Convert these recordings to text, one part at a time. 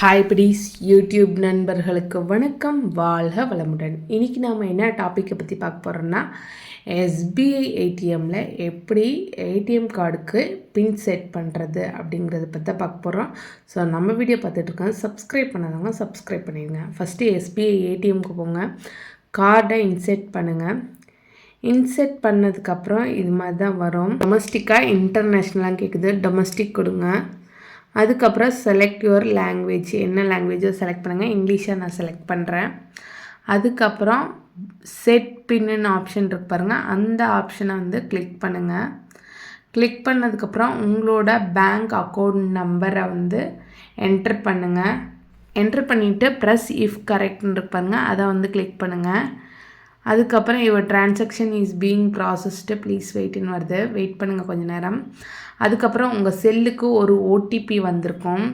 Hi please YouTube நண்பர்களுக்கு வணக்கம், வாழ்க வளமுடன். இன்றைக்கி நாம் என்ன டாப்பிக்கை பற்றி பார்க்க போகிறோம்னா, எஸ்பிஐ ஏடிஎம்மில் எப்படி ஏடிஎம் கார்டுக்கு பின் செட் பண்ணுறது அப்படிங்கிறத பற்றி தான் பார்க்க போகிறோம். ஸோ நம்ம வீடியோ பார்த்துட்ருக்கோம், சப்ஸ்கிரைப் பண்ணாதவங்க சப்ஸ்கிரைப் பண்ணிடுங்க. ஃபஸ்ட்டு எஸ்பிஐ ஏடிஎம்க்கு போங்க, கார்டை இன்செர்ட் பண்ணுங்கள். இன்செர்ட் பண்ணதுக்கப்புறம் இது மாதிரி தான் வரும். டொமஸ்டிக்காக இன்டர்நேஷ்னலாக கேட்குது, டொமஸ்டிக் கொடுங்க. அதுக்கப்புறம் செலக்ட் யுவர் லாங்குவேஜ், என்ன லாங்குவேஜோ செலக்ட் பண்ணுங்கள். இங்கிலீஷை நான் செலக்ட் பண்ணுறேன். அதுக்கப்புறம் செட் பின்னு ஆப்ஷன் இருக்கு பாருங்கள், அந்த ஆப்ஷனை கிளிக் பண்ணுங்கள். கிளிக் பண்ணதுக்கப்புறம் உங்களோட பேங்க் அக்கௌண்ட் நம்பரை என்ட்ரு பண்ணுங்கள். என்ட்ரு பண்ணிவிட்டு ப்ரெஸ் இஃப் கரெக்ட்னு இருக்கு பாருங்கள், அதை கிளிக் பண்ணுங்கள். அதுக்கப்புறம் your transaction is being processed please வெயிட்னு வருது, வெயிட் பண்ணுங்கள் கொஞ்சம் நேரம். அதுக்கப்புறம் உங்கள் செல்லுக்கு ஒரு ஓடிபி வந்திருக்கும்,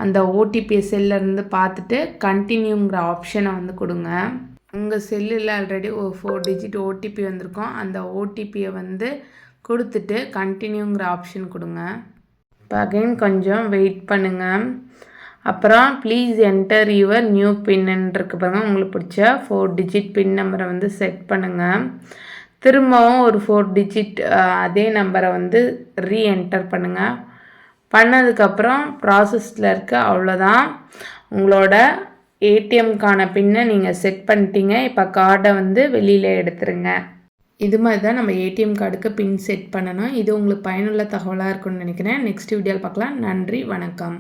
அந்த ஓடிபியை செல்லிருந்து பார்த்துட்டு கண்டினியூங்கிற ஆப்ஷனை கொடுங்க. உங்கள் செல்லில் ஆல்ரெடி ஒரு 4 டிஜிட் ஓடிபி வந்திருக்கும், அந்த ஓடிபியை கொடுத்துட்டு கண்டினியூங்கிற ஆப்ஷன் கொடுங்க. இப்போ அகைன் கொஞ்சம் வெயிட் பண்ணுங்கள். அப்புறம் ப்ளீஸ் என்டர் யுவர் நியூ பின்னு இருக்கு பாருங்கள், உங்களுக்கு பிடிச்ச 4 டிஜிட் பின் நம்பரை செட் பண்ணுங்கள். திரும்பவும் ஒரு 4 டிஜிட் அதே நம்பரை ரீஎன்டர் பண்ணுங்கள். பண்ணதுக்கப்புறம் ப்ராசஸில் இருக்க, அவ்வளோதான். உங்களோட ஏடிஎம்க்கான பின்னை நீங்கள் செட் பண்ணிட்டீங்க. இப்போ கார்டை வெளியில் எடுத்துருங்க. இது மாதிரி தான் நம்ம ஏடிஎம் கார்டுக்கு பின் செட் பண்ணணும். இது உங்களுக்கு பயனுள்ள தகவலாக இருக்குன்னு நினைக்கிறேன். நெக்ஸ்ட் வீடியோவில் பார்க்கலாம். நன்றி, வணக்கம்.